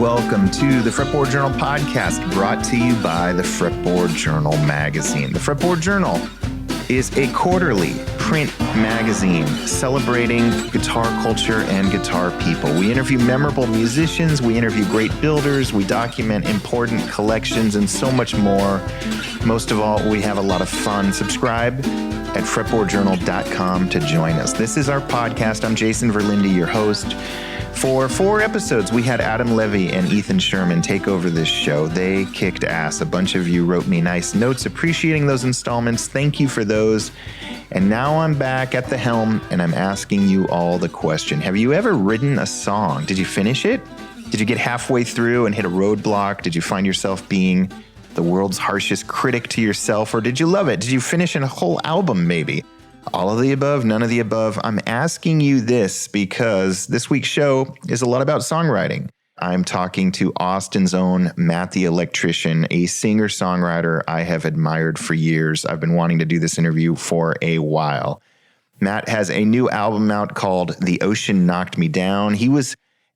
Welcome to the Fretboard Journal podcast, brought to you by the Fretboard Journal magazine. The Fretboard Journal is a quarterly print magazine celebrating guitar culture and guitar people. We interview memorable musicians, we interview great builders, we document important collections, and so much more. Most of all, we have a lot of fun. Subscribe at fretboardjournal.com to join us. This is our podcast. I'm Jason Verlinde, your host. For 4 episodes, we had Adam Levy and Ethan Sherman take over this show. They kicked ass. A bunch of you wrote me nice notes appreciating those installments. Thank you for those. And now I'm back at the helm, and I'm asking you all the question. Have you ever written a song? Did you finish it? Did you get halfway through and hit a roadblock? Did you find yourself being the world's harshest critic to yourself, or did you love it? Did you finish a whole album, maybe? All of the above, none of the above. I'm asking you this because this week's show is a lot about songwriting. I'm talking to Austin's own Matt the Electrician, a singer-songwriter I have admired for years. I've been wanting to do this interview for a while. Matt has a new album out called The Ocean Knocked Me Down. He was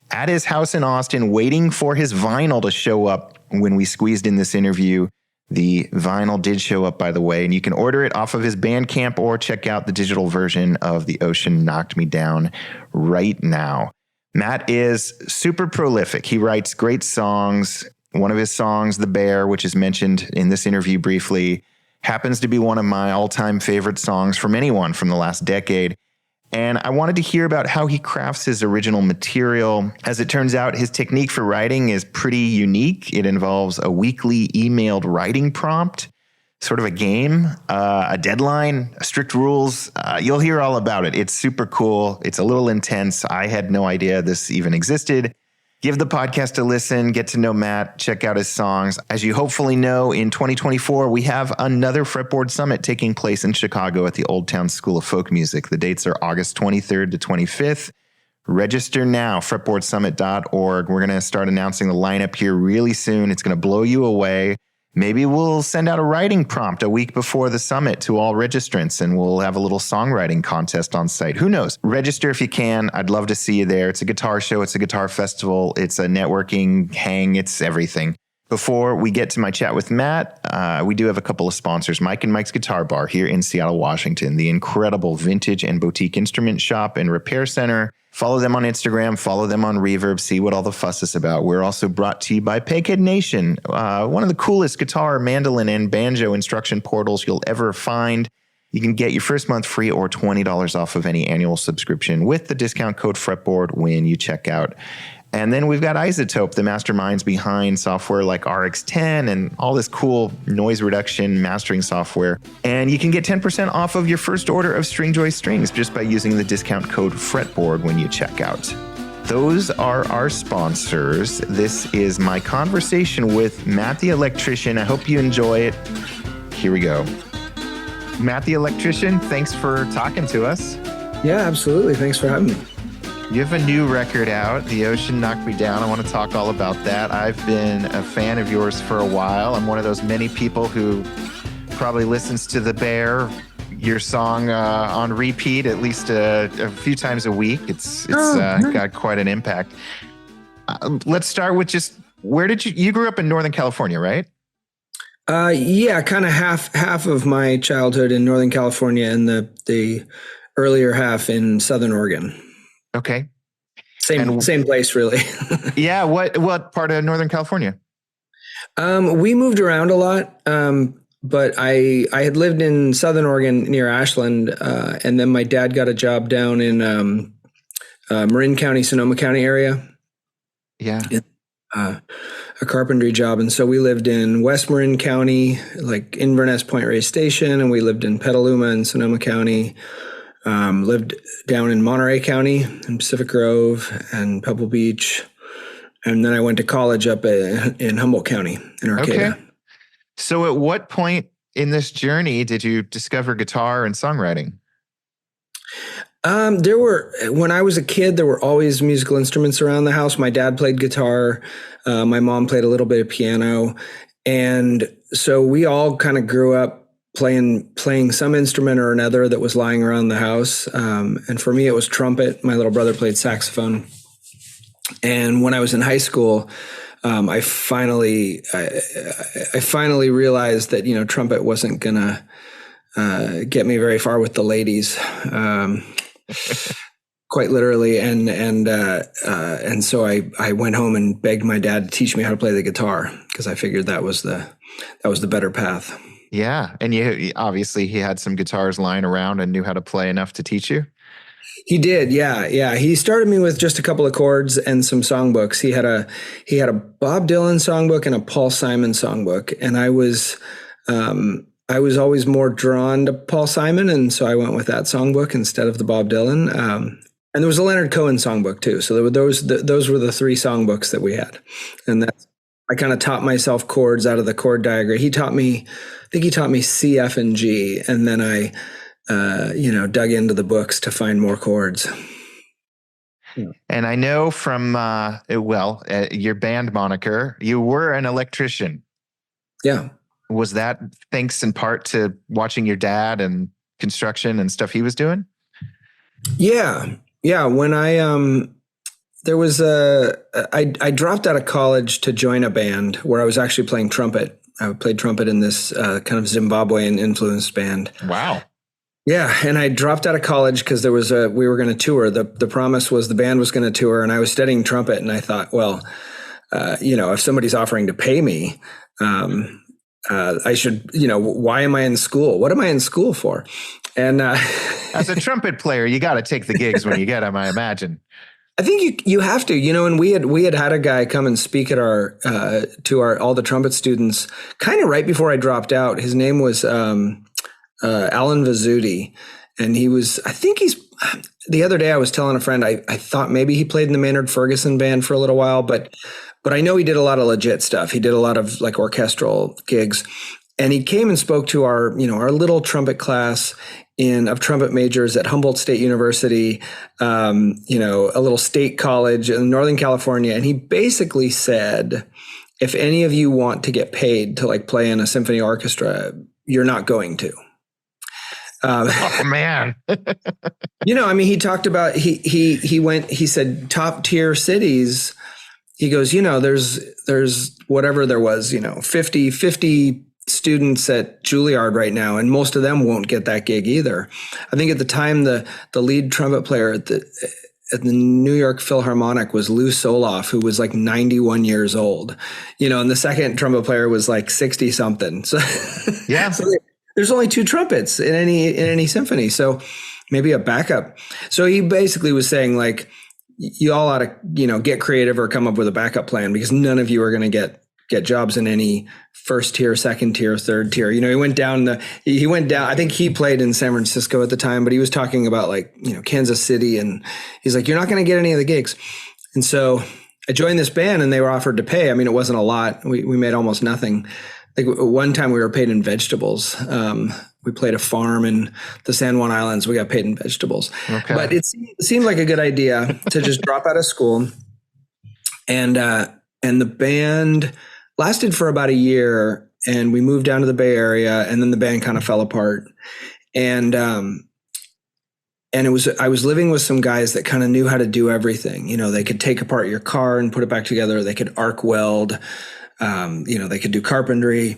at his house in Austin waiting for his vinyl to show up when we squeezed in this interview. The vinyl did show up, by the way, and you can order it off of his Bandcamp or check out the digital version of The Ocean Knocked Me Down right now. Matt is super prolific. He writes great songs. One of his songs, The Bear, which is mentioned in this interview briefly, happens to be one of my all-time favorite songs from anyone from the last decade. And I wanted to hear about how he crafts his original material. As it turns out, his technique for writing is pretty unique. It involves a weekly emailed writing prompt, sort of a game, a deadline, strict rules. You'll hear all about it. It's super cool. It's a little intense. I had no idea this even existed. Give the podcast a listen, get to know Matt, check out his songs. As you hopefully know, in 2024, we have another Fretboard Summit taking place in Chicago at the Old Town School of Folk Music. The dates are August 23rd to 25th. Register now, fretboardsummit.org. We're going to start announcing the lineup here really soon. It's going to blow you away. Maybe we'll send out a writing prompt a week before the summit to all registrants, and we'll have a little songwriting contest on site. Who knows? Register if you can. I'd love to see you there. It's a guitar show. It's a guitar festival. It's a networking hang. It's everything. Before we get to my chat with Matt, we do have a couple of sponsors. Mike and Mike's Guitar Bar here in Seattle, Washington, the incredible vintage and boutique instrument shop and repair center. Follow them on Instagram, follow them on Reverb, see what all the fuss is about. We're also brought to you by Peghead Nation, one of the coolest guitar, mandolin, and banjo instruction portals you'll ever find. You can get your first month free or $20 off of any annual subscription with the discount code Fretboard when you check out. And then we've got Isotope, the masterminds behind software like RX10 and all this cool noise reduction mastering software. And you can get 10% off of your first order of Stringjoy strings just by using the discount code Fretboard when you check out. Those are our sponsors. This is my conversation with Matt the Electrician. I hope you enjoy it. Here we go. Matt the Electrician, thanks for talking to us. Yeah, absolutely. Thanks for having me. You have a new record out, The Ocean Knocked Me Down. I want to talk all about that. I've been a fan of yours for a while. I'm one of those many people who probably listens to The Bear, your song, on repeat at least a few times a week. It's got quite an impact. Let's start with just, where did you grew up in Northern California, right? Yeah, kind of half of my childhood in Northern California and the earlier half in Southern Oregon. Okay. Same place, really. Yeah. What part of Northern California? We moved around a lot, but I had lived in Southern Oregon near Ashland, and then my dad got a job down in Marin County, Sonoma County area. Yeah. A carpentry job. And so we lived in West Marin County, like Inverness Point Reyes Station, and we lived in Petaluma and Sonoma County. Lived down in Monterey County in Pacific Grove and Pebble Beach. And then I went to college up in Humboldt County in Arcata. Okay. So at what point in this journey did you discover guitar and songwriting? When I was a kid, there were always musical instruments around the house. My dad played guitar. My mom played a little bit of piano. And so we all kind of grew up playing some instrument or another that was lying around the house. And for me, it was trumpet. My little brother played saxophone. And when I was in high school, I finally realized that, trumpet wasn't gonna get me very far with the ladies, quite literally. And so I went home and begged my dad to teach me how to play the guitar, because I figured that was the better path. Yeah. And obviously he had some guitars lying around and knew how to play enough to teach you. He did, yeah. He started me with just a couple of chords and some songbooks. He had a Bob Dylan songbook and a Paul Simon songbook, and I was always more drawn to Paul Simon, and so I went with that songbook instead of the Bob Dylan. And there was a Leonard Cohen songbook too. So there were those were the three songbooks that we had, and I kind of taught myself chords out of the chord diagram. I think he taught me C, F, and G, and then I dug into the books to find more chords. Yeah. And I know from, your band moniker, you were an electrician. Yeah. Was that thanks in part to watching your dad and construction and stuff he was doing? Yeah. Yeah. When I dropped out of college to join a band where I was actually playing trumpet. I played trumpet in this kind of Zimbabwean influenced band. Wow. Yeah, and I dropped out of college because we were going to tour. The promise was the band was going to tour, and I was studying trumpet. And I thought, well, if somebody's offering to pay me, I should, why am I in school? What am I in school for? And as a trumpet player, you got to take the gigs when you get them, I imagine. I think you have to, and we had a guy come and speak at all the trumpet students kind of right before I dropped out. His name was Alan Vizzuti, and the other day I was telling a friend, I thought maybe he played in the Maynard Ferguson band for a little while, but I know he did a lot of legit stuff. He did a lot of like orchestral gigs, and he came and spoke to our little trumpet class of trumpet majors at Humboldt State University, a little state college in Northern California. And he basically said, if any of you want to get paid to like play in a symphony orchestra, you're not going to. Oh man. He talked about, he said top tier cities. He goes, there's whatever there was, 50 students at Juilliard right now, and most of them won't get that gig either. I think at the time, the lead trumpet player at the New York Philharmonic was Lou Soloff, who was like 91 years old, and the second trumpet player was like 60 something. So yeah. So there's only two trumpets in any symphony. So maybe a backup. So he basically was saying like, you all ought to, get creative or come up with a backup plan, because none of you are going to get jobs in any first tier, second tier, third tier. He went down. I think he played in San Francisco at the time, but he was talking about like, Kansas City, and he's like, you're not going to get any of the gigs. And so I joined this band, and they were offered to pay. I mean, it wasn't a lot. We made almost nothing. Like one time we were paid in vegetables. We played a farm in the San Juan Islands. We got paid in vegetables. Okay. But it seemed like a good idea to just drop out of school. And the band lasted for about a year, and we moved down to the Bay Area, and then the band kind of fell apart. And I was living with some guys that kind of knew how to do everything. They could take apart your car and put it back together. They could arc weld. They could do carpentry.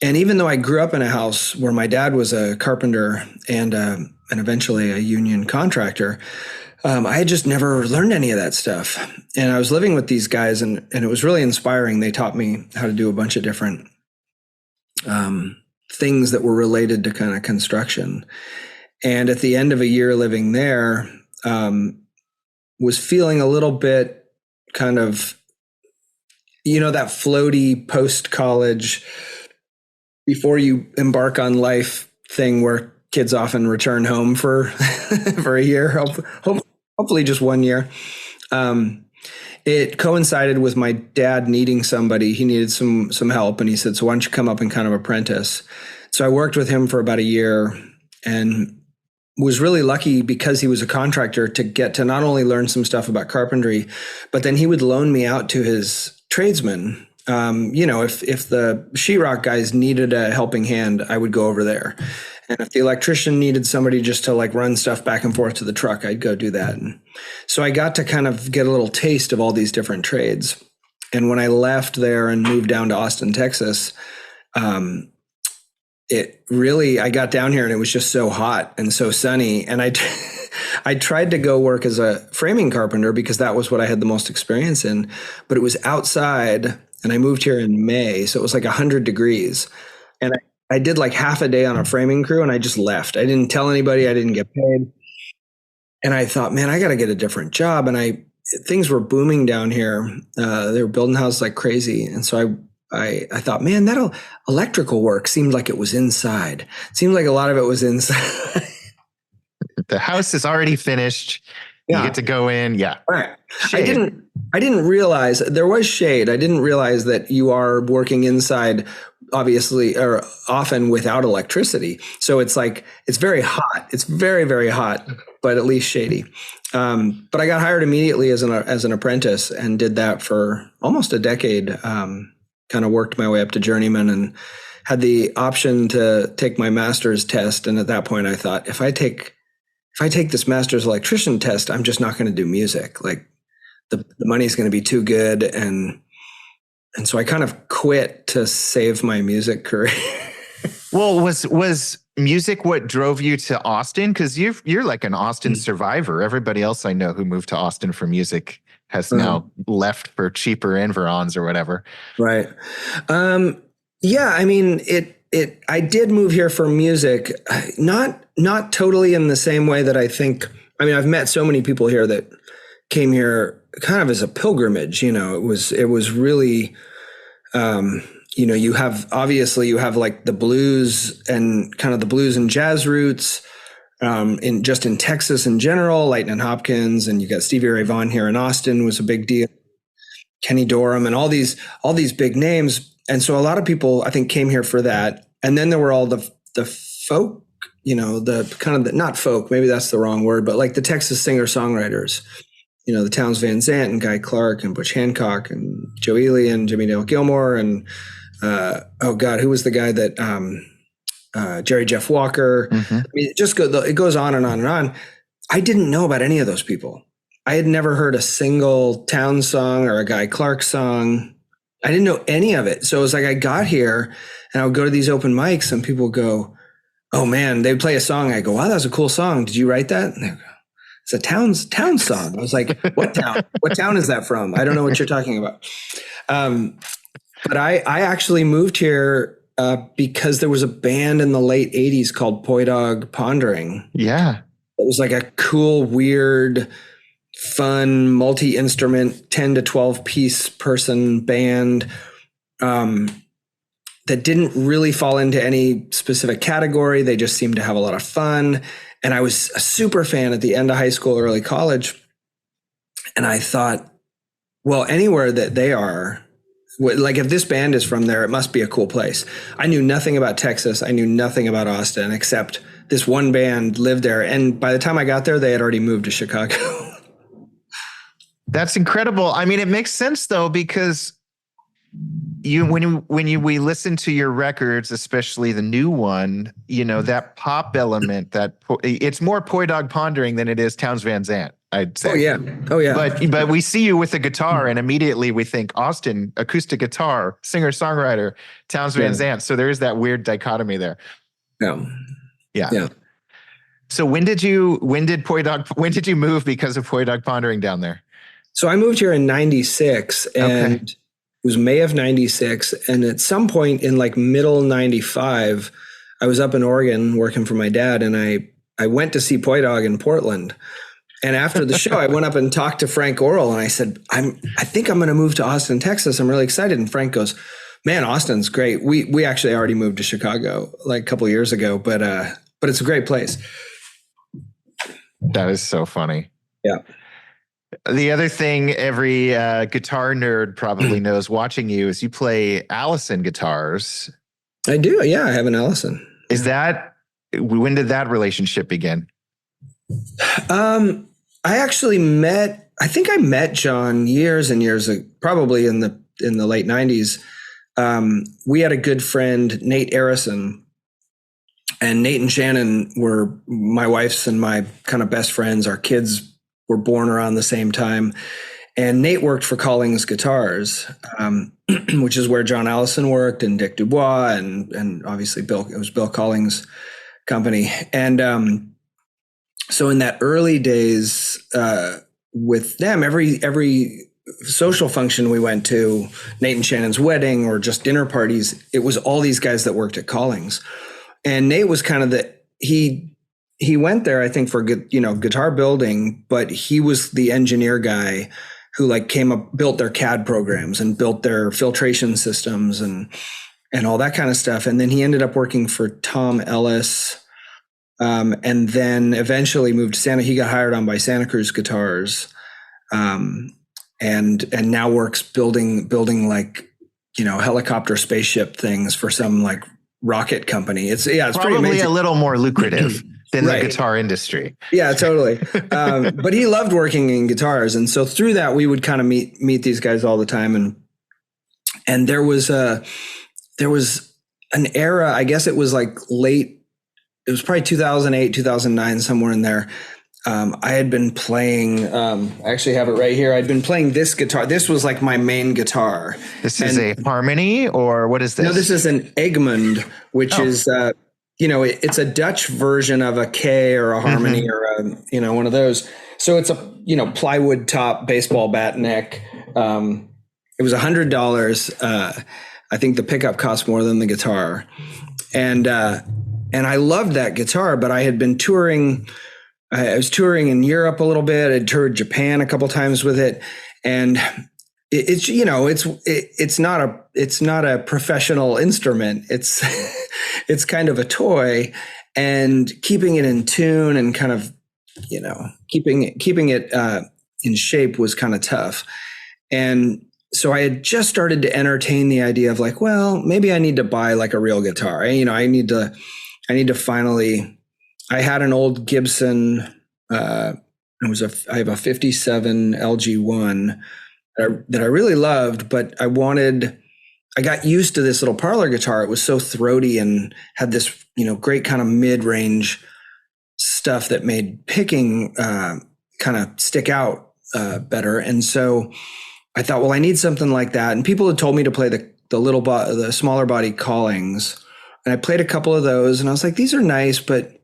And even though I grew up in a house where my dad was a carpenter and eventually a union contractor, I had just never learned any of that stuff. And I was living with these guys, and it was really inspiring. They taught me how to do a bunch of different things that were related to kind of construction. And at the end of a year living there, was feeling a little bit kind of, that floaty post-college, before you embark on life thing where kids often return home for for a year, hopefully just 1 year. It coincided with my dad needing somebody. He needed some help, and he said, so why don't you come up and kind of apprentice? So I worked with him for about a year, and was really lucky because he was a contractor to get to not only learn some stuff about carpentry, but then he would loan me out to his tradesmen. If the sheetrock guys needed a helping hand, I would go over there. And if the electrician needed somebody just to like run stuff back and forth to the truck, I'd go do that. And so I got to kind of get a little taste of all these different trades. And when I left there and moved down to Austin, Texas, I got down here and it was just so hot and so sunny. And I tried to go work as a framing carpenter because that was what I had the most experience in, but it was outside, and I moved here in May. So it was like 100 degrees. And I did like half a day on a framing crew and I just left. I didn't tell anybody. I didn't get paid. And I thought, man, I got to get a different job. And things were booming down here. They were building houses like crazy. And so I thought, man, that electrical work seemed like it was inside. It seemed like a lot of it was inside. The house is already finished. You get to go in. Yeah. Right. I didn't realize there was shade. I didn't realize that you are working inside, obviously, or often without electricity. So it's like, it's very hot. It's very, very hot, but at least shady. But I got hired immediately as an apprentice and did that for almost a decade. Kind of worked my way up to journeyman and had the option to take my master's test. And at that point I thought, if I take this master's electrician test, I'm just not going to do music. Like the money's going to be too good. And so I kind of quit to save my music career. Well, was music what drove you to Austin? Because you're like an Austin survivor. Everybody else I know who moved to Austin for music has now left for cheaper environs or whatever. Right. Yeah. I mean, I did move here for music, not totally in the same way that I've met so many people here that came here kind of as a pilgrimage. You know, it was really, you have like the blues and kind of the blues and jazz roots, in Texas in general, Lightnin' Hopkins, and you got Stevie Ray Vaughan here in Austin was a big deal. Kenny Dorham and all these big names. And so a lot of people, I think, came here for that. And then there were all the folk, the kind of not folk, maybe that's the wrong word, but like the Texas singer-songwriters, the Townes Van Zandt and Guy Clark and Butch Hancock and Joe Ely and Jimmy Dale Gilmore and, who was the guy that, Jerry Jeff Walker. Mm-hmm. I mean, it goes on and on and on. I didn't know about any of those people. I had never heard a single Townes song or a Guy Clark song. I didn't know any of it. So it was like I got here and I would go to these open mics and people would go, oh man, they'd play a song. I go, wow, that was a cool song. Did you write that? And they go, it's a Townes song. I was like, what town? What town is that from? I don't know what you're talking about. But I actually moved here because there was a band in the late 80s called Poi Dog Pondering. Yeah. It was like a cool, weird, fun, multi-instrument, 10 to 12 piece person band that didn't really fall into any specific category. They just seemed to have a lot of fun. And I was a super fan at the end of high school, early college. And I thought, well, anywhere that they are, like if this band is from there, it must be a cool place. I knew nothing about Texas. I knew nothing about Austin, except this one band lived there. And by the time I got there, they had already moved to Chicago. That's incredible. I mean, it makes sense though, because we listen to your records, especially the new one, that pop element, it's more Poi Dog Pondering than it is Townes Van Zandt, I'd say. Oh yeah. But we see you with a guitar and immediately we think Austin, acoustic guitar, singer-songwriter, Townes Van Zandt. So there is that weird dichotomy there. Yeah. So when did you move because of Poi Dog Pondering down there? So I moved here in 96 and it was May of 96. And at some point in like middle 95, I was up in Oregon working for my dad and I went to see Poi Dog in Portland. And after the show, I went up and talked to Frank Orrell and I said, I think I'm going to move to Austin, Texas. I'm really excited. And Frank goes, man, Austin's great. We actually already moved to Chicago like a couple of years ago, but it's a great place. That is so funny. Yeah. The other thing every guitar nerd probably knows watching you is you play Allison guitars. I do. Yeah, I have an Allison. When did that relationship begin? I think I met John years and years ago, probably in the late 90s. We had a good friend, Nate Arison, And Nate and Shannon were my wife's and my kind of best friends. Our kids were born around the same time. And Nate worked for Collings Guitars, which is where John Allison worked, and Dick Dubois, and obviously it was Bill Collings' company. And so in that early days with them, every social function we went to, Nate and Shannon's wedding or just dinner parties, it was all these guys that worked at Collings. And Nate was kind of he went there, I think, for guitar building, but he was the engineer guy who like built their CAD programs and built their filtration systems and all that kind of stuff. And then he ended up working for Tom Ellis, and then eventually moved to he got hired on by Santa Cruz Guitars, and now works building like, helicopter spaceship things for some like rocket company. It's probably pretty amazing. A little more lucrative than the guitar industry. Yeah, totally. But he loved working in guitars. And so through that, we would kind of meet these guys all the time. And there was an era, I guess it was like it was probably 2008, 2009, somewhere in there. I had been playing, I actually have it right here. I'd been playing this guitar. This was like my main guitar. This is a Harmony, or what is this? No, this is an Helmed, which is, it's a Dutch version of a K or a Harmony or one of those. So it's a, plywood top baseball bat neck. It was $100. I think the pickup cost more than the guitar. And I loved that guitar, but I had been touring. I was touring in Europe a little bit. I toured Japan a couple times with it, and it's not a professional instrument. It's kind of a toy, and keeping it in tune and kind of keeping it in shape was kind of tough. And so I had just started to entertain the idea of like, well, maybe I need to buy like a real guitar. I need to finally. I had an old Gibson. I have a 57 LG1 that I really loved, but I got used to this little parlor guitar. It was so throaty and had this, great kind of mid-range stuff that made picking kind of stick out better. And so I thought, well, I need something like that. And people had told me to play the smaller body Collings, and I played a couple of those, and I was like, these are nice, but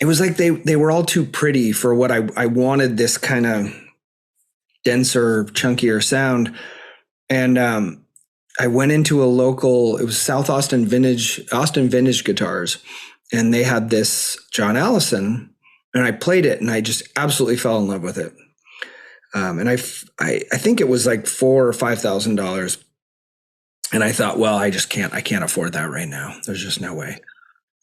it was like they were all too pretty for what I wanted, this kind of denser, chunkier sound. And I went into a local, it was South Austin Vintage Guitars, and they had this John Allison, and I played it, and I just absolutely fell in love with it. And I think it was like $4,000 or $5,000. And I thought, well, I can't afford that right now. There's just no way.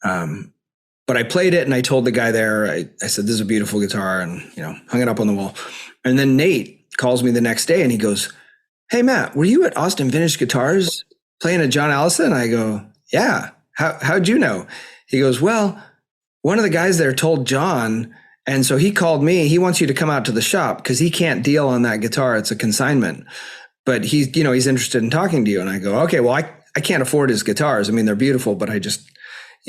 But I played it, and I told the guy there, I said, this is a beautiful guitar, and, hung it up on the wall. And then Nate calls me the next day, and he goes, hey, Matt, were you at Austin Vintage Guitars playing a John Allison? I go, yeah. How'd you know? He goes, well, one of the guys there told John, and so he called me. He wants you to come out to the shop because he can't deal on that guitar. It's a consignment. But he's interested in talking to you. And I go, okay, well, I can't afford his guitars. I mean, they're beautiful, but I just...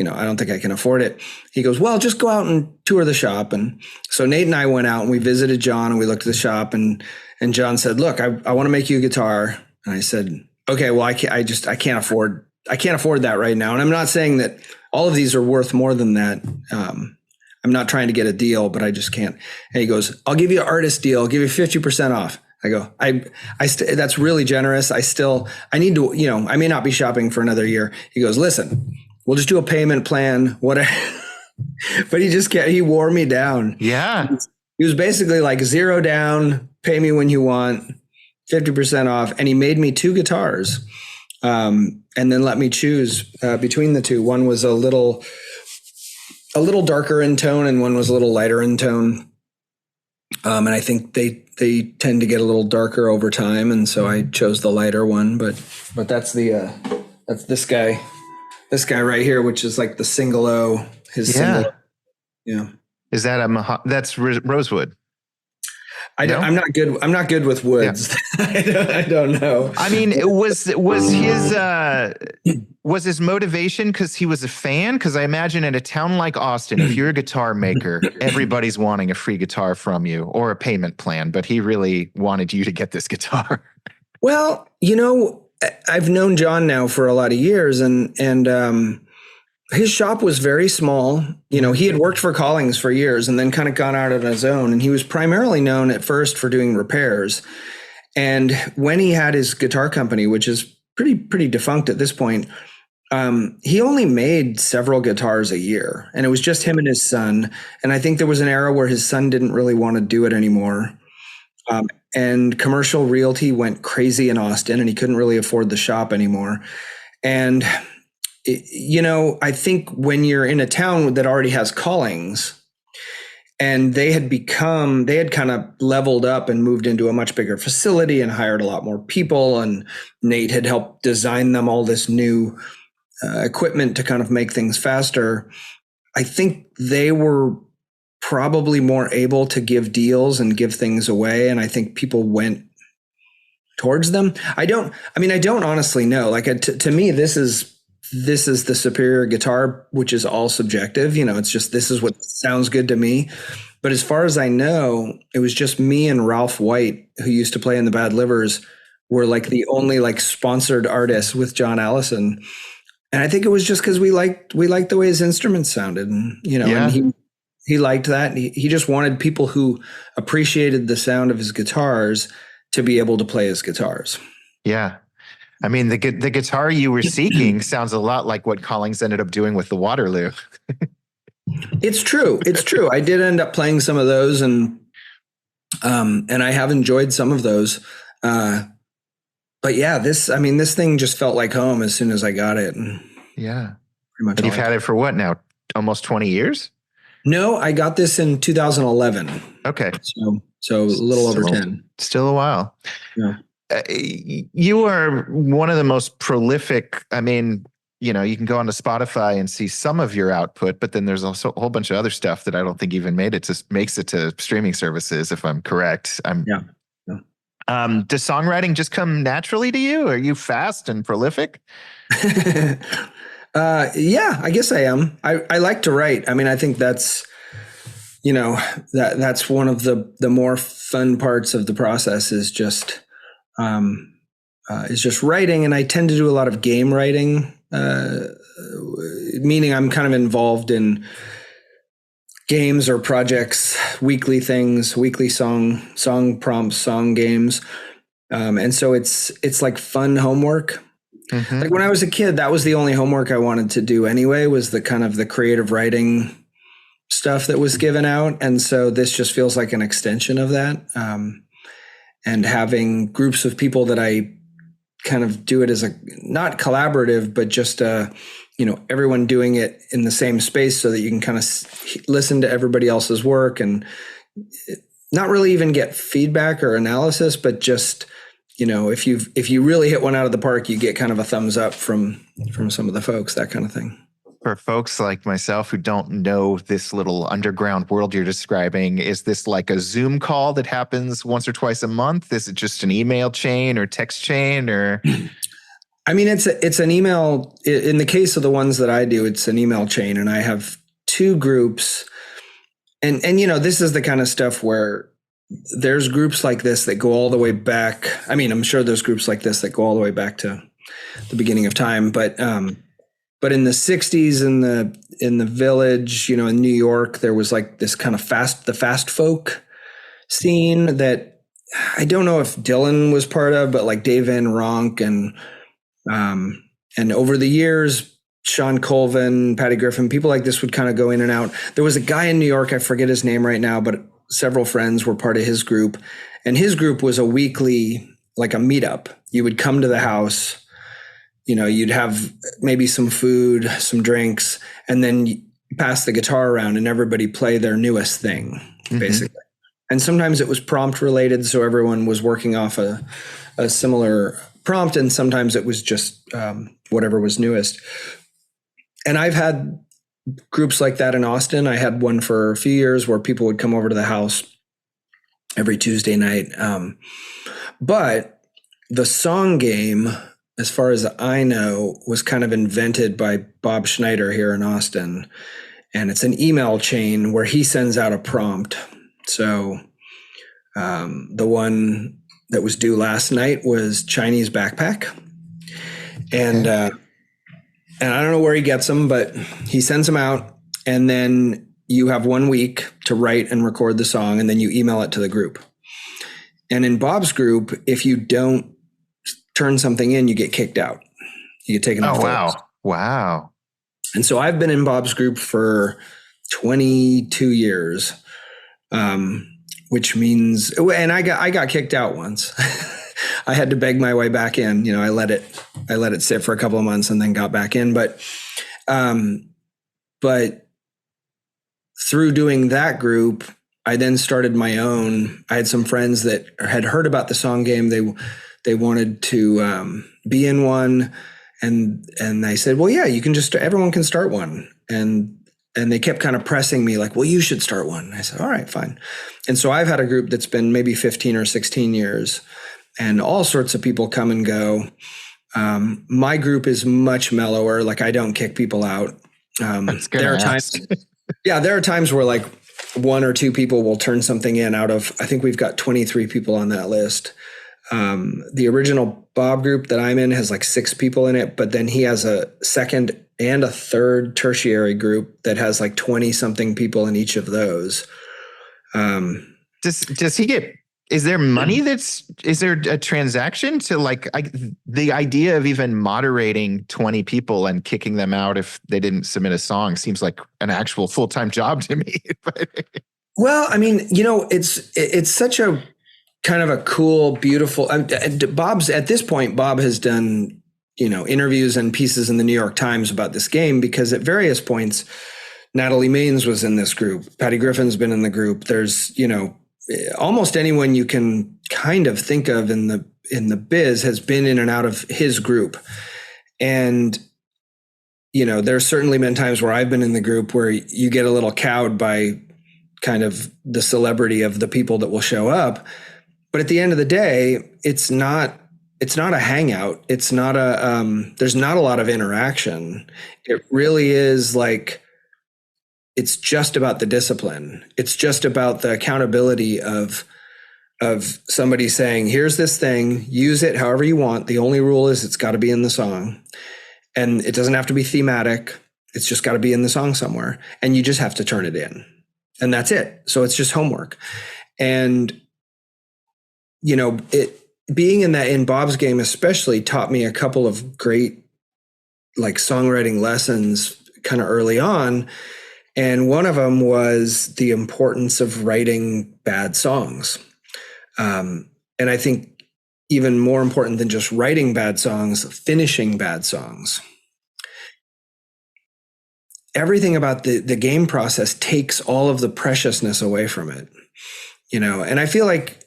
I don't think I can afford it. He goes, well, just go out and tour the shop. And so Nate and I went out and we visited John, and we looked at the shop, and John said, look, I want to make you a guitar. And I said, okay, well, I can't afford that right now. And I'm not saying that all of these are worth more than that. I'm not trying to get a deal, but I just can't. And he goes, I'll give you an artist deal. I'll give you 50% off. I go, that's really generous. I need to, I may not be shopping for another year. He goes, listen, we'll just do a payment plan, whatever. But he wore me down. Yeah. He was basically like 0 down, pay me when you want, 50% off. And he made me 2 guitars, and then let me choose between the two. One was a little darker in tone, and one was a little lighter in tone. And I think they tend to get a little darker over time. And so I chose the lighter one, but that's that's this guy. This guy right here, which is like the single O, single. Yeah. Is that that's rosewood? No? I'm not good. I'm not good with woods. Yeah. I don't know. I mean, was his motivation because he was a fan? Because I imagine in a town like Austin, if you're a guitar maker, everybody's wanting a free guitar from you or a payment plan, but he really wanted you to get this guitar. Well, I've known John now for a lot of years, and his shop was very small. He had worked for Collings for years and then kind of gone out on his own. And he was primarily known at first for doing repairs. And when he had his guitar company, which is pretty defunct at this point, he only made several guitars a year. And it was just him and his son. And I think there was an era where his son didn't really want to do it anymore. And commercial realty went crazy in Austin, and he couldn't really afford the shop anymore. And I think when you're in a town that already has Collings, and they had kind of leveled up and moved into a much bigger facility and hired a lot more people, and Nate had helped design them all this new equipment to kind of make things faster. I think they were probably more able to give deals and give things away, and I think people went towards them. I don't honestly know. Like, to me, this is the superior guitar, which is all subjective. It's just, this is what sounds good to me. But as far as I know, it was just me and Ralph White, who used to play in the Bad Livers, were like the only like sponsored artists with John Allison. And I think it was just because we liked the way his instruments sounded, and and he liked that. He just wanted people who appreciated the sound of his guitars to be able to play his guitars. Yeah. I mean, the guitar you were seeking sounds a lot like what Collings ended up doing with the Waterloo. It's true. I did end up playing some of those, and I have enjoyed some of those. But yeah, this thing just felt like home as soon as I got it. And yeah. Pretty much. And you've had it for what now? Almost 20 years? No, I got this in 2011. Okay. So a little over 10. Still a while. Yeah. You are one of the most prolific. I mean, you can go onto Spotify and see some of your output, but then there's also a whole bunch of other stuff that I don't think even makes it to streaming services, if I'm correct. Yeah. Does songwriting just come naturally to you? Are you fast and prolific? Yeah, I guess I am. I like to write. I mean, I think that's, that's one of the more fun parts of the process is just writing. And I tend to do a lot of game writing, meaning I'm kind of involved in games or projects, weekly things, weekly song prompts, song games. And so it's like fun homework. Mm-hmm. Like when I was a kid, that was the only homework I wanted to do anyway, was the kind of the creative writing stuff that was given out. And so this just feels like an extension of that. And having groups of people that I kind of do it as not collaborative, but just, everyone doing it in the same space so that you can kind of listen to everybody else's work and not really even get feedback or analysis, but just, if you really hit one out of the park, you get kind of a thumbs up from some of the folks, that kind of thing. For folks like myself who don't know this little underground world you're describing, is this like a Zoom call that happens once or twice a month? Is it just an email chain or text chain or? I mean, it's an email. In the case of the ones that I do, it's an email chain, and I have two groups. And this is the kind of stuff where there's groups like this that go all the way back. I mean, I'm sure there's groups like this that go all the way back to the beginning of time, but in the 60s in the Village, in New York, there was like this kind of the fast folk scene that I don't know if Dylan was part of, but like Dave Van Ronk and over the years, Sean Colvin, Patty Griffin, people like this would kind of go in and out. There was a guy in New York, I forget his name right now, but several friends were part of his group. And his group was a weekly, like a meetup. You would come to the house, you'd have maybe some food, some drinks, and then you pass the guitar around and everybody play their newest thing, basically. Mm-hmm. And sometimes it was prompt related, so everyone was working off a similar prompt, and sometimes it was just whatever was newest. And I've had groups like that in Austin. I had one for a few years where people would come over to the house every Tuesday night. But the song game, as far as I know, was kind of invented by Bob Schneider here in Austin. And it's an email chain where he sends out a prompt. So the one that was due last night was Chinese Backpack. And I don't know where he gets them, but he sends them out. And then you have 1 week to write and record the song, and then you email it to the group. And in Bob's group, if you don't turn something in, you get kicked out. You get taken off. Oh, wow. Wow. And so I've been in Bob's group for 22 years, which means, and I got kicked out once. I had to beg my way back in. You know, I let it sit for a couple of months and then got back in. But through doing that group, I then started my own. I had some friends that had heard about the song game. They wanted to be in one. And I said, well, yeah, you can everyone can start one. And they kept kind of pressing me like, well, you should start one. I said, all right, fine. And so I've had a group that's been maybe 15 or 16 years, and all sorts of people come and go. My group is much mellower. Like, I don't kick people out. There are times, there are times where like one or two people will turn something in out of, I think we've got 23 people on that list. The original Bob group that I'm in has like 6 people in it, but then he has a second and a third tertiary group that has like 20 something people in each of those. Does he get, is there money is there a transaction to like the idea of even moderating 20 people and kicking them out if they didn't submit a song seems like an actual full-time job to me. Well, I mean, you know, it's such a kind of a cool, beautiful, Bob's at this point, Bob has done, you know, interviews and pieces in the New York Times about this game, because at various points, Natalie Maines was in this group. Patty Griffin's been in the group. There's, you know, almost anyone you can kind of think of in the biz has been in and out of his group. And, you know, there's certainly been times where I've been in the group where you get a little cowed by kind of the celebrity of the people that will show up. But at the end of the day, it's not a hangout. It's not there's not a lot of interaction. It really is like, it's just about the discipline. It's just about the accountability of somebody saying, here's this thing, use it however you want. The only rule is it's got to be in the song. And it doesn't have to be thematic. It's just got to be in the song somewhere. And you just have to turn it in. And that's it. So it's just homework. And, you know, being in Bob's game especially taught me a couple of great like songwriting lessons kind of early on. And one of them was the importance of writing bad songs. And I think even more important than just writing bad songs, finishing bad songs. Everything about the game process takes all of the preciousness away from it, you know. And I feel like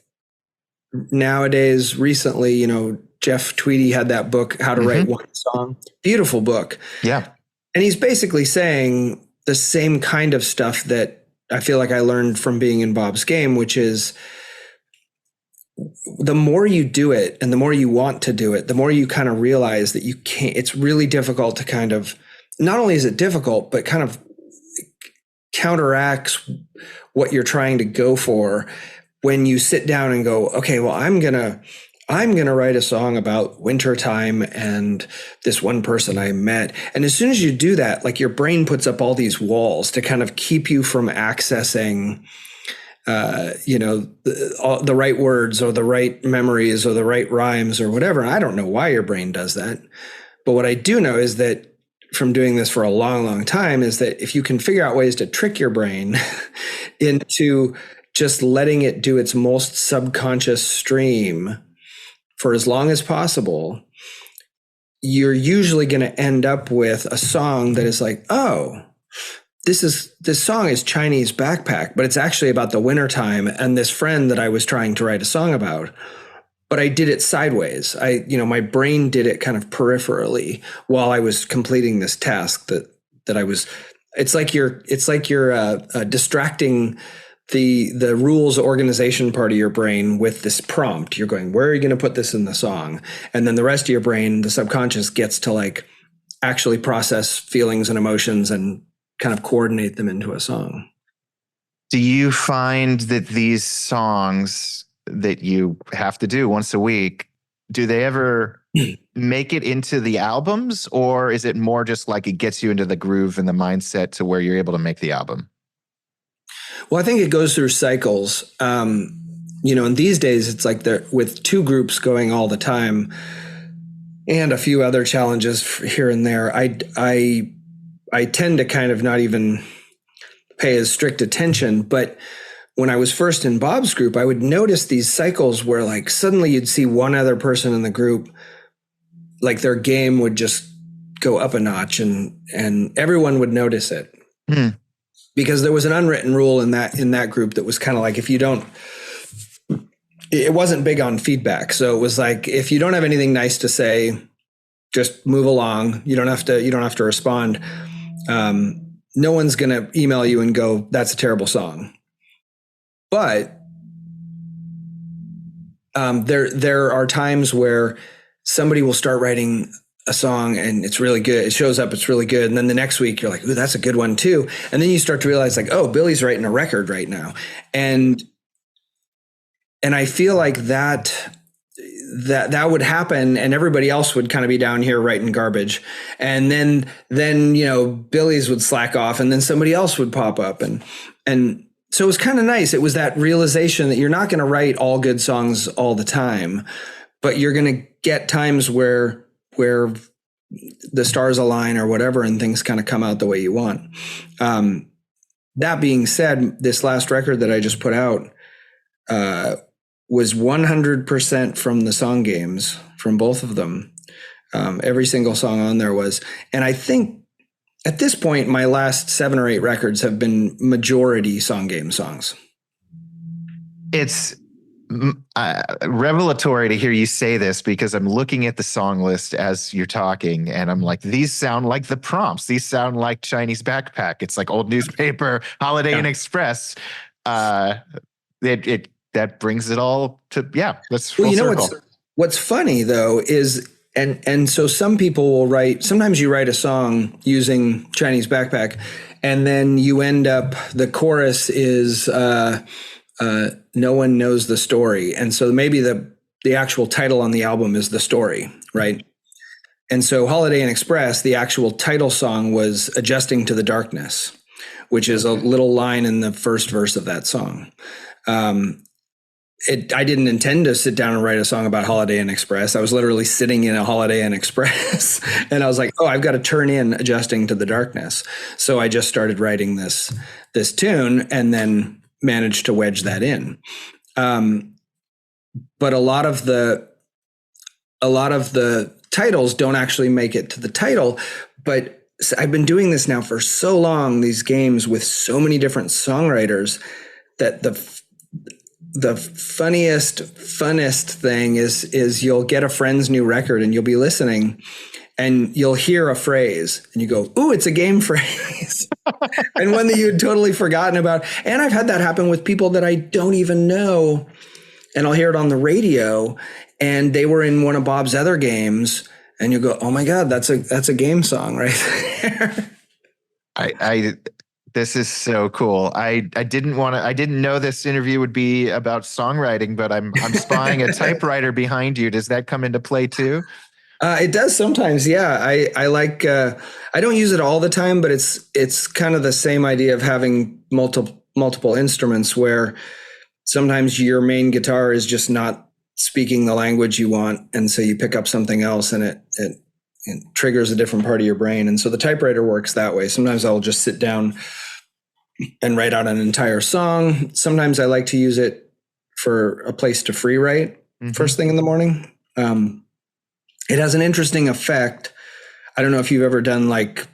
nowadays, recently, you know, Jeff Tweedy had that book, How to Write One Song. Beautiful book. Yeah. And he's basically saying the same kind of stuff that I feel like I learned from being in Bob's game, which is the more you do it and the more you want to do it, the more you kind of realize that you can't, it's really difficult to kind of, not only is it difficult, but kind of counteracts what you're trying to go for when you sit down and go, okay, well, I'm going to write a song about wintertime and this one person I met. And as soon as you do that, like your brain puts up all these walls to kind of keep you from accessing, you know, the right words or the right memories or the right rhymes or whatever. I don't know why your brain does that. But what I do know is that from doing this for a long, long time is that if you can figure out ways to trick your brain into just letting it do its most subconscious stream for as long as possible, you're usually going to end up with a song that is like, oh, this song is Chinese Backpack, but it's actually about the wintertime and this friend that I was trying to write a song about. But I did it sideways. My brain did it kind of peripherally while I was completing this task that I was. It's like you're distracting the rules organization part of your brain with this prompt. You're going, where are you going to put this in the song? And then the rest of your brain, the subconscious, gets to like actually process feelings and emotions and kind of coordinate them into a song. Do you find that these songs that you have to do once a week, do they ever make it into the albums, or is it more just like it gets you into the groove and the mindset to where you're able to make the album? Well, I think it goes through cycles. And these days it's like with two groups going all the time and a few other challenges here and there. I tend to kind of not even pay as strict attention, but when I was first in Bob's group, I would notice these cycles where like suddenly you'd see one other person in the group, like their game would just go up a notch and everyone would notice it. Because there was an unwritten rule in that group that was kind of like, it wasn't big on feedback. So it was like, if you don't have anything nice to say, just move along. You don't have to respond. No one's going to email you and go, that's a terrible song. But there are times where somebody will start writing a song and it's really good. It shows up, it's really good. And then the next week you're like, ooh, that's a good one too. And then you start to realize like, oh, Billy's writing a record right now. And I feel like that would happen and everybody else would kind of be down here writing garbage. And then Billy's would slack off and then somebody else would pop up. And so it was kind of nice. It was that realization that you're not going to write all good songs all the time, but you're going to get times where the stars align or whatever, and things kind of come out the way you want. That being said, this last record that I just put out was 100% from the song games, from both of them. Every single song on there was, and I think at this point, my last 7 or 8 records have been majority song game songs. It's revelatory to hear you say this because I'm looking at the song list as you're talking and I'm like, these sound like the prompts. These sound like Chinese Backpack. It's like Old Newspaper, Holiday Inn Express. That brings it all to, that's full circle. What's funny though is, and so some people will sometimes you write a song using Chinese Backpack and then you end up, the chorus is, no one knows the story. And so maybe the actual title on the album is The Story, right? And so Holiday Inn Express, the actual title song was Adjusting to the Darkness, which is a little line in the first verse of that song. I didn't intend to sit down and write a song about Holiday Inn Express. I was literally sitting in a Holiday Inn Express and I was like, oh, I've got to turn in Adjusting to the Darkness. So I just started writing this tune and then managed to wedge that in. But a lot of the titles don't actually make it to the title, but I've been doing this now for so long, these games with so many different songwriters, that the funnest thing is you'll get a friend's new record and you'll be listening and you'll hear a phrase and you go, ooh, it's a game phrase. And one that you had totally forgotten about. And I've had that happen with people that I don't even know. And I'll hear it on the radio and they were in one of Bob's other games and you go, oh my God, that's a game song right there. This is so cool. I didn't know this interview would be about songwriting, but I'm spying a typewriter behind you. Does that come into play too? It does sometimes. Yeah. I like, I don't use it all the time, but it's kind of the same idea of having multiple instruments where sometimes your main guitar is just not speaking the language you want. And so you pick up something else and it triggers a different part of your brain. And so the typewriter works that way. Sometimes I'll just sit down and write out an entire song. Sometimes I like to use it for a place to free write first thing in the morning. It has an interesting effect. I don't know if you've ever done like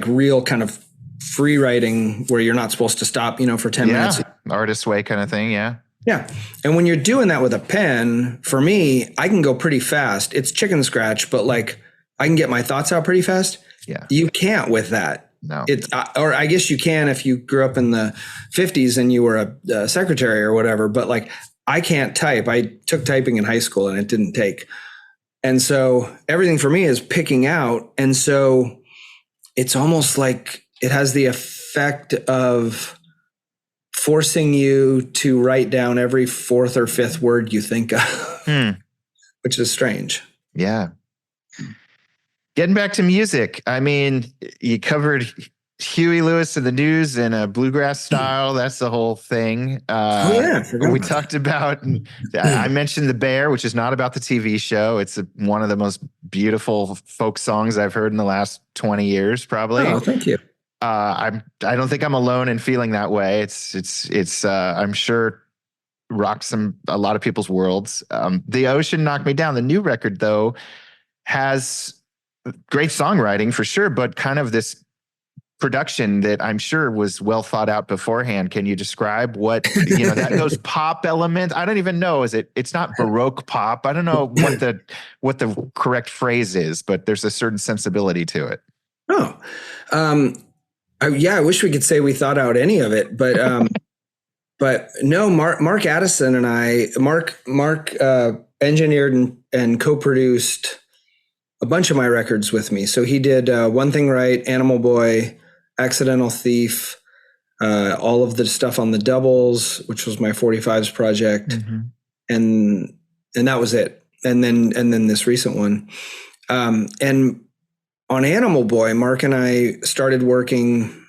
real kind of free writing where you're not supposed to stop, for 10 minutes. Artist way kind of thing. Yeah. Yeah. And when you're doing that with a pen, for me, I can go pretty fast. It's chicken scratch, but like I can get my thoughts out pretty fast. Yeah. You can't with that. No. Or I guess you can if you grew up in the 50s and you were a secretary or whatever, but like I can't type. I took typing in high school and it didn't take. And so everything for me is picking out. And so it's almost like it has the effect of forcing you to write down every fourth or fifth word you think of, which is strange. Yeah. Getting back to music, I mean, you covered Huey Lewis and the News in a bluegrass style. That's the whole thing. We talked about, I mentioned The Bear, which is not about the TV show. It's one of the most beautiful folk songs I've heard in the last 20 years, probably. Oh, thank you. I don't think I'm alone in feeling that way. It's I'm sure rocks a lot of people's worlds. The Ocean Knocked Me Down. The new record, though, has great songwriting for sure, but kind of this production that I'm sure was well thought out beforehand. Can you describe what, those pop elements? I don't even know. It's not Baroque pop. I don't know what the correct phrase is, but there's a certain sensibility to it. Oh, I wish we could say we thought out any of it, but, but no, Mark Addison and Mark engineered and co-produced a bunch of my records with me. So he did One Thing Right, Animal Boy, Accidental Thief, all of the stuff on the doubles, which was my 45s project. Mm-hmm. And that was it. And then this recent one. And on Animal Boy, Mark and I started working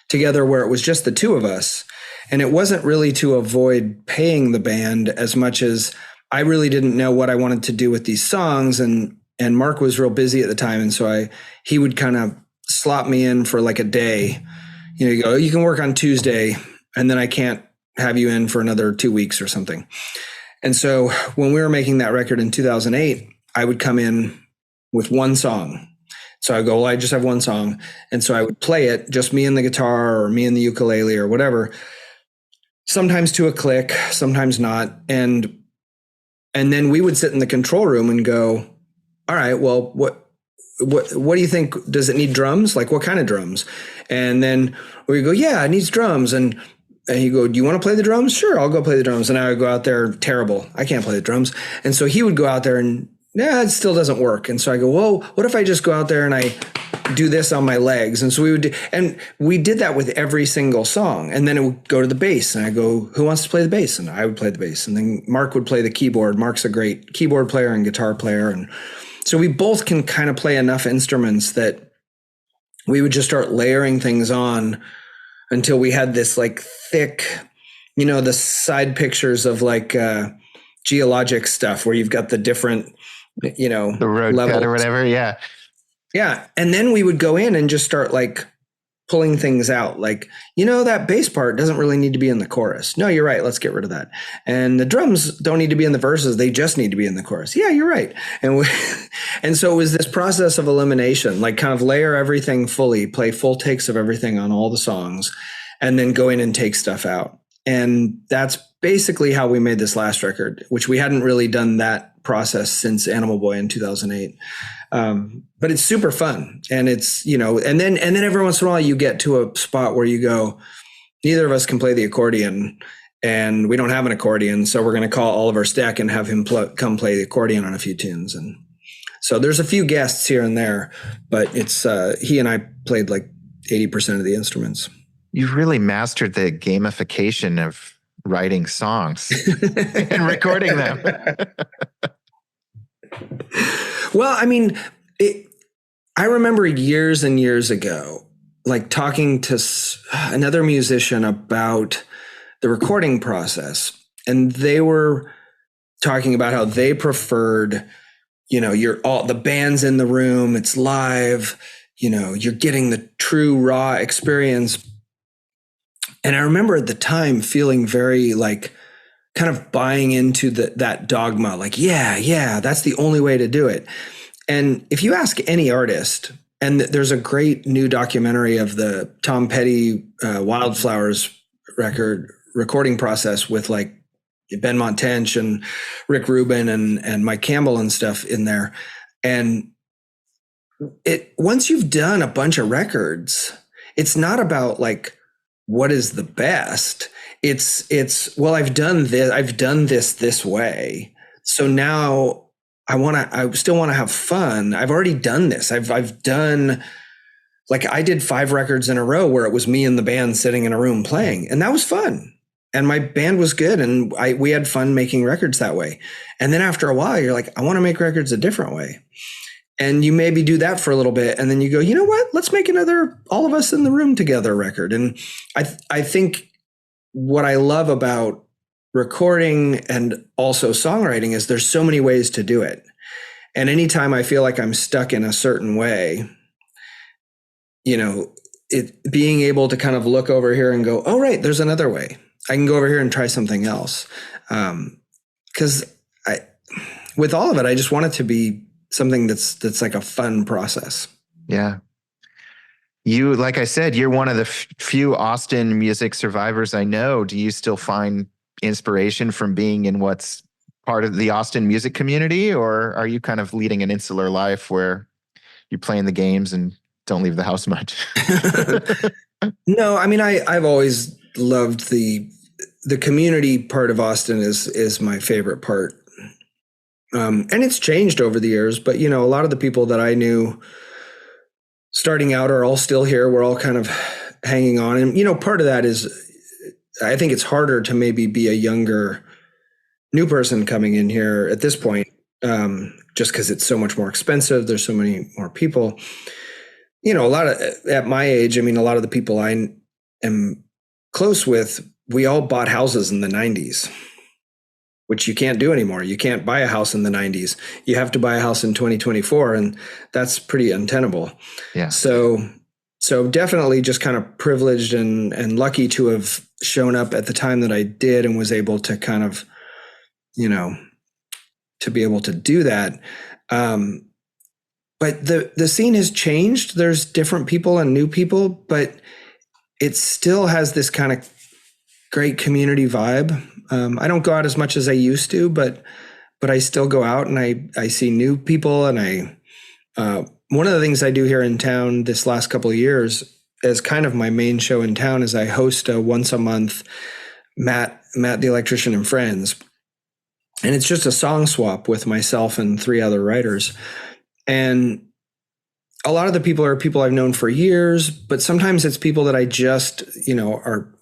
together where it was just the two of us. And it wasn't really to avoid paying the band as much as I really didn't know what I wanted to do with these songs. And Mark was real busy at the time. And so he would kind of slot me in for like a day. You go, you can work on Tuesday, and then I can't have you in for another 2 weeks or something. And so when we were making that record in 2008, I would come in with one song. So I go, well, I just have one song. And so I would play it, just me and the guitar or me and the ukulele or whatever, sometimes to a click, sometimes not. And then we would sit in the control room and go, all right, well, what do you think? Does it need drums? Like what kind of drums? And then we go, yeah, it needs drums. And he'd go, do you want to play the drums? Sure, I'll go play the drums. And I would go out there, terrible. I can't play the drums. And so he would go out there and, it still doesn't work. And so I go, well, what if I just go out there and I do this on my legs? And so we did that with every single song. And then it would go to the bass. And I go, who wants to play the bass? And I would play the bass. And then Mark would play the keyboard. Mark's a great keyboard player and guitar player. And so we both can kind of play enough instruments that we would just start layering things on until we had this like thick, the side pictures of like geologic stuff where you've got the different, the road cut or whatever. Yeah. Yeah. And then we would go in and just start like pulling things out. Like, that bass part doesn't really need to be in the chorus. No, you're right. Let's get rid of that. And the drums don't need to be in the verses. They just need to be in the chorus. Yeah, you're right. And so it was this process of elimination, like kind of layer everything fully, play full takes of everything on all the songs, and then go in and take stuff out. And that's basically how we made this last record, which we hadn't really done that process since Animal Boy in 2008. But it's super fun. And it's, and then every once in a while you get to a spot where you go, neither of us can play the accordion and we don't have an accordion. So we're going to call Oliver Steck and have him come play the accordion on a few tunes. And so there's a few guests here and there, but it's, he and I played like 80% of the instruments. You've really mastered the gamification of writing songs and recording them. Well, I mean, I remember years and years ago, like talking to another musician about the recording process. And they were talking about how they preferred, the band's in the room, it's live, you're getting the true raw experience. And I remember at the time feeling very like kind of buying into that dogma, like, yeah, that's the only way to do it. And if you ask any artist, and there's a great new documentary of the Tom Petty Wildflowers recording process with like Ben Montench and Rick Rubin and Mike Campbell and stuff in there. And once you've done a bunch of records, it's not about like what is the best. It's well, I've done this way. So now I still want to have fun. I've already done this. I've done, like, I did 5 records in a row where it was me and the band sitting in a room playing, and that was fun. And my band was good, and we had fun making records that way. And then after a while, you're like, I want to make records a different way. And you maybe do that for a little bit, and then you go, you know what? Let's make another all of us in the room together record. And I think what I love about recording and also songwriting is there's so many ways to do it. And anytime I feel like I'm stuck in a certain way, you know, it being able to kind of look over here and go, oh, right, there's another way. I can go over here and try something else. Because with all of it, I just want it to be something that's like a fun process. Yeah. You, like I said, you're one of the few Austin music survivors I know. Do you still find inspiration from being in what's part of the Austin music community, or are you kind of leading an insular life where you're playing the games and don't leave the house much? No, I mean, I've always loved the community part of Austin is my favorite part. And it's changed over the years, but you know, a lot of the people that I knew starting out are all still here. We're all kind of hanging on. And, you know, part of that is, I think it's harder to maybe be a younger new person coming in here at this point, just because it's so much more expensive. There's so many more people. You know, at my age, I mean, a lot of the people I am close with, we all bought houses in the 90s, which you can't do anymore. You can't buy a house in the 90s. You have to buy a house in 2024, and that's pretty untenable. Yeah. So definitely just kind of privileged and lucky to have shown up at the time that I did and was able to kind of, you know, to be able to do that. But the scene has changed. There's different people and new people, but it still has this kind of great community vibe. I don't go out as much as I used to, but I still go out and I see new people. And one of the things I do here in town this last couple of years as kind of my main show in town is I host a once a month Matt the Electrician and Friends. And it's just a song swap with myself and 3 other writers. And a lot of the people are people I've known for years, but sometimes it's people that I just, you know, are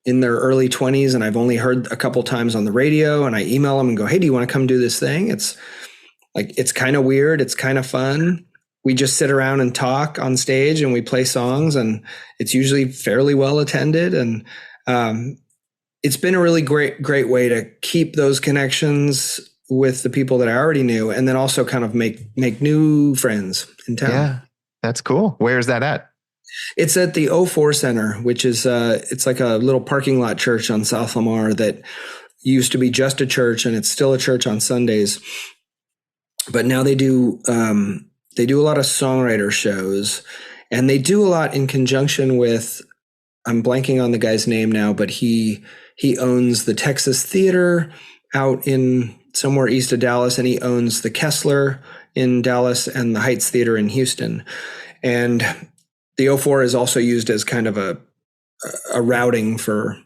in their early 20s and I've only heard a couple times on the radio, and I email them and go, hey, do you want to come do this thing? It's like, it's kind of weird. It's kind of fun. We just sit around and talk on stage and we play songs, and it's usually fairly well attended. And it's been a really great way to keep those connections with the people that I already knew, and then also kind of make new friends in town. Yeah, that's cool. Where's that at? It's at the 04 Center, which is it's like a little parking lot church on South Lamar that used to be just a church, and it's still a church on Sundays. But now they do a lot of songwriter shows, and they do a lot in conjunction with, I'm blanking on the guy's name now, but he owns the Texas Theater out in somewhere east of Dallas, and he owns the Kessler in Dallas and the Heights Theater in Houston. And the 04 is also used as kind of a routing for,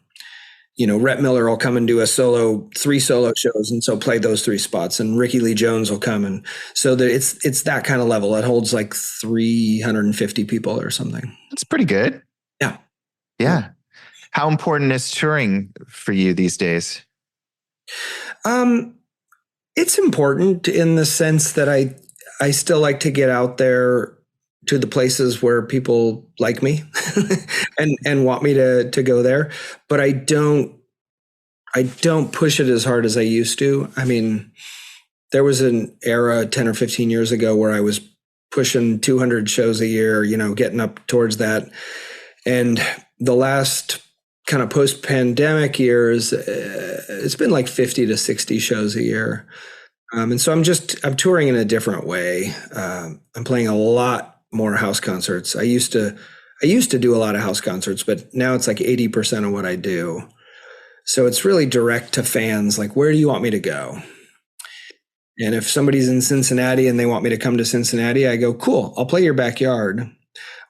you know, Rhett Miller will come and do 3 solo shows, and so play those 3 spots, and Ricky Lee Jones will come. And so it's that kind of level. It holds like 350 people or something. That's pretty good. Yeah. Yeah. How important is touring for you these days? It's important in the sense that I still like to get out there to the places where people like me and want me to go there, but I don't push it as hard as I used to. I mean, there was an era 10 or 15 years ago where I was pushing 200 shows a year, you know, getting up towards that. And the last kind of post-pandemic years, it's been like 50 to 60 shows a year. And so I'm touring in a different way. I'm playing a lot more house concerts. I used to do a lot of house concerts, but now it's like 80% of what I do. So it's really direct to fans. Like, where do you want me to go? And if somebody's in Cincinnati and they want me to come to Cincinnati, I go, cool, I'll play your backyard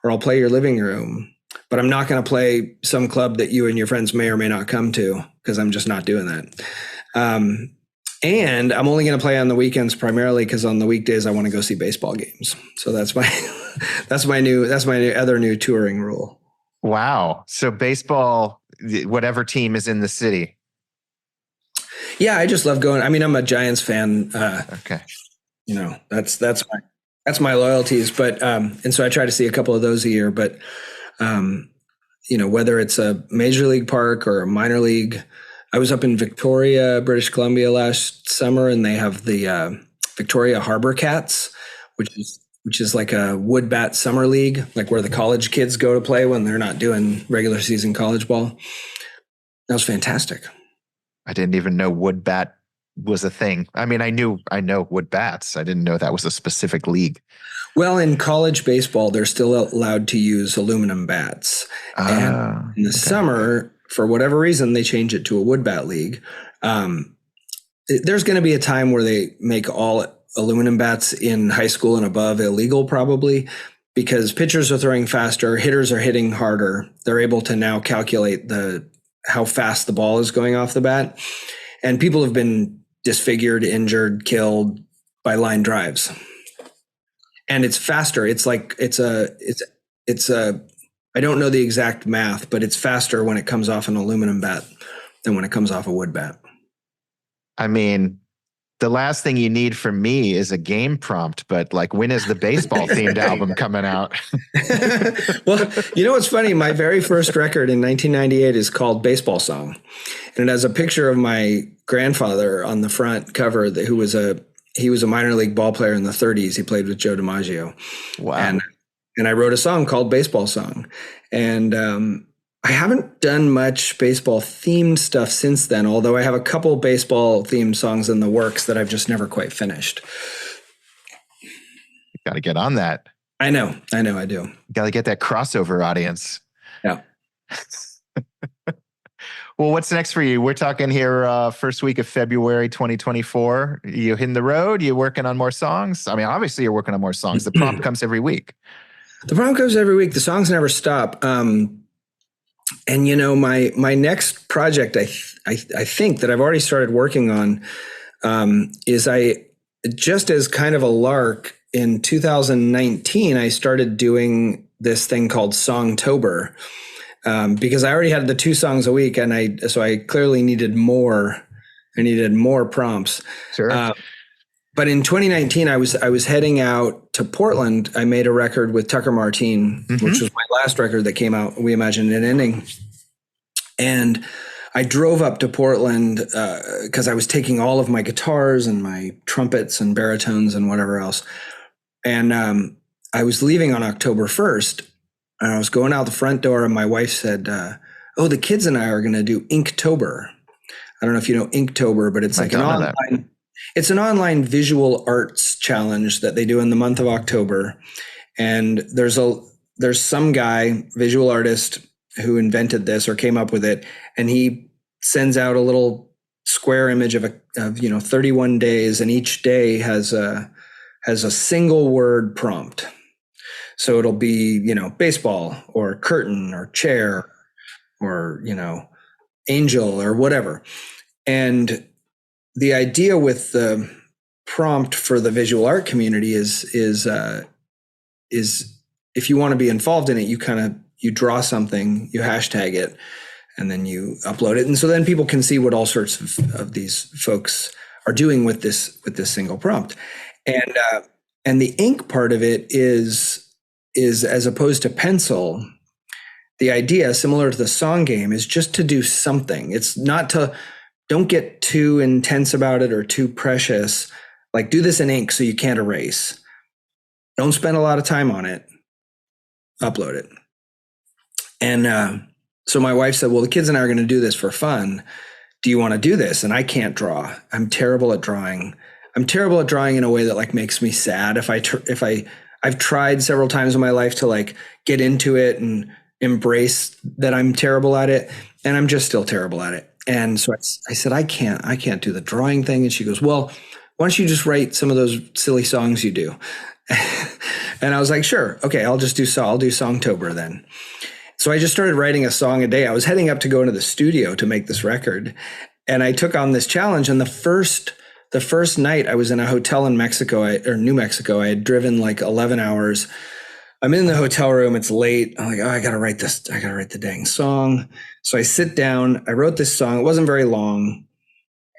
or I'll play your living room, but I'm not going to play some club that you and your friends may or may not come to, because I'm just not doing that. And I'm only going to play on the weekends primarily because on the weekdays I want to go see baseball games. So that's my other new touring rule. Wow. So baseball, whatever team is in the city. Yeah, I just love going. I mean, I'm a Giants fan. Okay. You know, that's my loyalties. But and so I try to see a couple of those a year. But you know, whether it's a major league park or a minor league, I was up in Victoria, British Columbia last summer, and they have the Victoria Harbor Cats, which is like a wood bat summer league, like where the college kids go to play when they're not doing regular season college ball. That was fantastic. I didn't even know wood bat was a thing. I mean, I know wood bats. I didn't know that was a specific league. Well, in college baseball, they're still allowed to use aluminum bats. And in the summer, for whatever reason, they change it to a wood bat league. There's going to be a time where they make all aluminum bats in high school and above illegal, probably, because pitchers are throwing faster, hitters are hitting harder. They're able to now calculate how fast the ball is going off the bat. And people have been disfigured, injured, killed by line drives. And it's faster. It's like, I don't know the exact math, but it's faster when it comes off an aluminum bat than when it comes off a wood bat. I mean, the last thing you need from me is a game prompt, but like, when is the baseball themed album coming out? Well, you know what's funny? My very first record in 1998 is called Baseball Song. And it has a picture of my grandfather on the front cover he was a minor league ball player in the 30s. He played with Joe DiMaggio. Wow. And I wrote a song called Baseball Song. And I haven't done much baseball themed stuff since then, although I have a couple baseball themed songs in the works that I've just never quite finished. You got to get on that. I know, I do. You got to get that crossover audience. Yeah. Well, what's next for you? We're talking here first week of February 2024. You hitting the road? You working on more songs? I mean, obviously you're working on more songs. The prompt comes every week. The prompt comes every week. The songs never stop. And you know, my next project, I think that I've already started working on, is just as kind of a lark in 2019, I started doing this thing called Songtober, because I already had the 2 songs a week, and so I clearly needed more. I needed more prompts. Sure. But in 2019, I was heading out to Portland. I made a record with Tucker Martine, which was my last record that came out, We Imagined an Ending. And I drove up to Portland because I was taking all of my guitars and my trumpets and baritones and whatever else. And I was leaving on October 1st. And I was going out the front door, and my wife said, oh, the kids and I are going to do Inktober. I don't know if you know Inktober, but it's like it's an online visual arts challenge that they do in the month of October. And there's some guy, visual artist, who invented this or came up with it. And he sends out a little square image of 31 days. And each day has a single word prompt. So it'll be, baseball or curtain or chair or, angel or whatever. And the idea with the prompt for the visual art community is if you want to be involved in it, you draw something, you hashtag it, and then you upload it. And so then people can see what all sorts of these folks are doing with this single prompt. And the ink part of it is as opposed to pencil, the idea, similar to the song game, is just to do something. It's not don't get too intense about it or too precious. Like, do this in ink so you can't erase. Don't spend a lot of time on it. Upload it. And so my wife said, well, the kids and I are going to do this for fun. Do you want to do this? And I can't draw. I'm terrible at drawing. I'm terrible at drawing in a way that makes me sad. I've tried several times in my life to get into it and embrace that I'm terrible at it. And I'm just still terrible at it. And so I said, I can't do the drawing thing. And she goes, well, why don't you just write some of those silly songs you do? And I was like, sure. Okay. I'll do Songtober then. So I just started writing a song a day. I was heading up to go into the studio to make this record. And I took on this challenge. And the first night I was in a hotel in New Mexico. I had driven like 11 hours. I'm in the hotel room. It's late. I'm like, oh, I got to write this. I got to write the dang song. So I sit down. I wrote this song. It wasn't very long.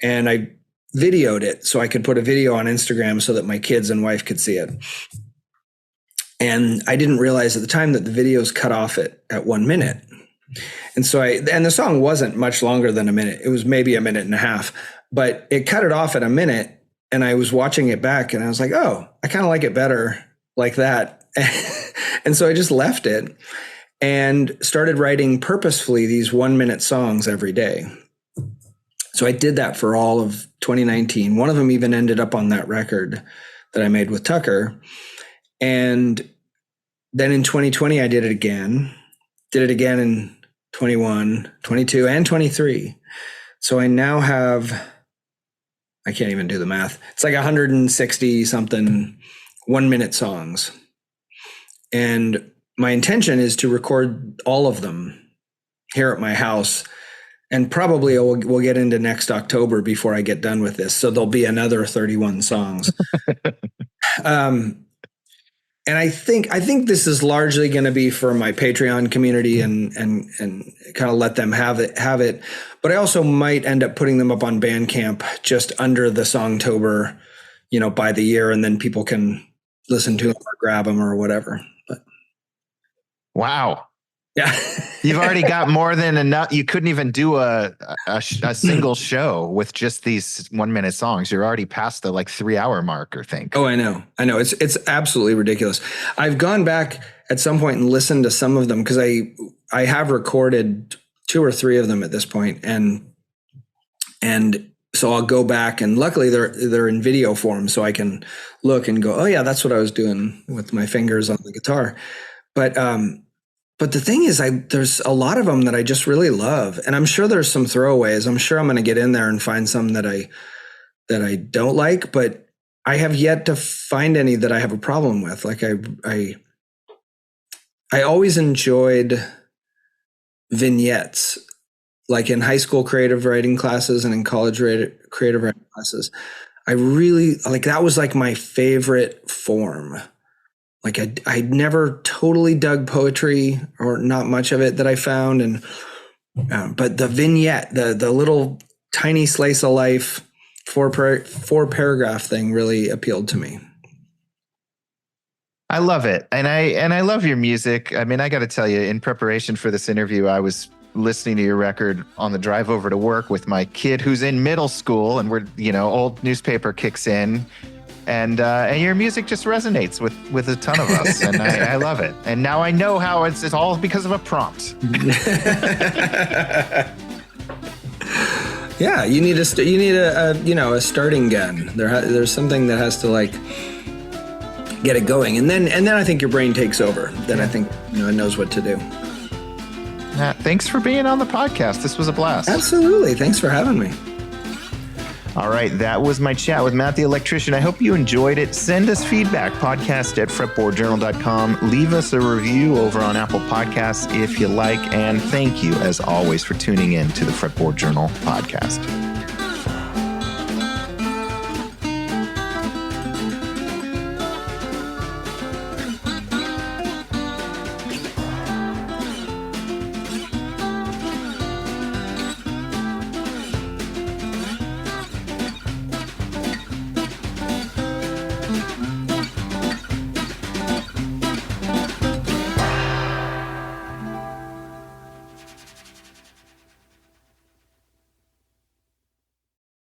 And I videoed it so I could put a video on Instagram so that my kids and wife could see it. And I didn't realize at the time that the videos cut off at 1 minute. And so the song wasn't much longer than a minute. It was maybe a minute and a half, but it cut it off at a minute. And I was watching it back and I was like, oh, I kind of like it better like that. And so I just left it and started writing purposefully these 1 minute songs every day. So I did that for all of 2019. One of them even ended up on that record that I made with Tucker. And then in 2020, I did it again in 21, 22, and 23. So I now have, I can't even do the math. It's like 160 something 1 minute songs. And my intention is to record all of them here at my house. And probably we'll get into next October before I get done with this. So there'll be another 31 songs. And I think this is largely going to be for my Patreon community and kind of let them have it. But I also might end up putting them up on Bandcamp just under the Songtober, by the year, and then people can listen to them or grab them or whatever. But wow. Yeah. You've already got more than enough. You couldn't even do a single show with just these 1 minute songs. You're already past the 3 hour mark, I think. Oh, I know. It's absolutely ridiculous. I've gone back at some point and listened to some of them because I have recorded 2 or 3 of them at this point. And so I'll go back, and luckily they're in video form, so I can look and go, oh yeah, that's what I was doing with my fingers on the guitar. But the thing is, there's a lot of them that I just really love, and I'm sure there's some throwaways. I'm sure I'm going to get in there and find some that I don't like, but I have yet to find any that I have a problem with. Like I always enjoyed vignettes, like in high school creative writing classes and in college creative writing classes. I really that was like my favorite form. Like I never totally dug poetry, or not much of it that I found. And, but the vignette, the little tiny slice of life, four paragraph thing really appealed to me. I love it. And I love your music. I mean, I got to tell you, in preparation for this interview, I was listening to your record on the drive over to work with my kid who's in middle school, and we're, old newspaper kicks in. And your music just resonates with a ton of us, and I love it. And now I know how it's all because of a prompt. Yeah, you need a starting gun. There's something that has to get it going, and then I think your brain takes over. Then I think it knows what to do. Matt, thanks for being on the podcast. This was a blast. Absolutely, thanks for having me. All right, that was my chat with Matt the Electrician. I hope you enjoyed it. Send us feedback, podcast@fretboardjournal.com. Leave us a review over on Apple Podcasts if you like. And thank you, as always, for tuning in to the Fretboard Journal podcast.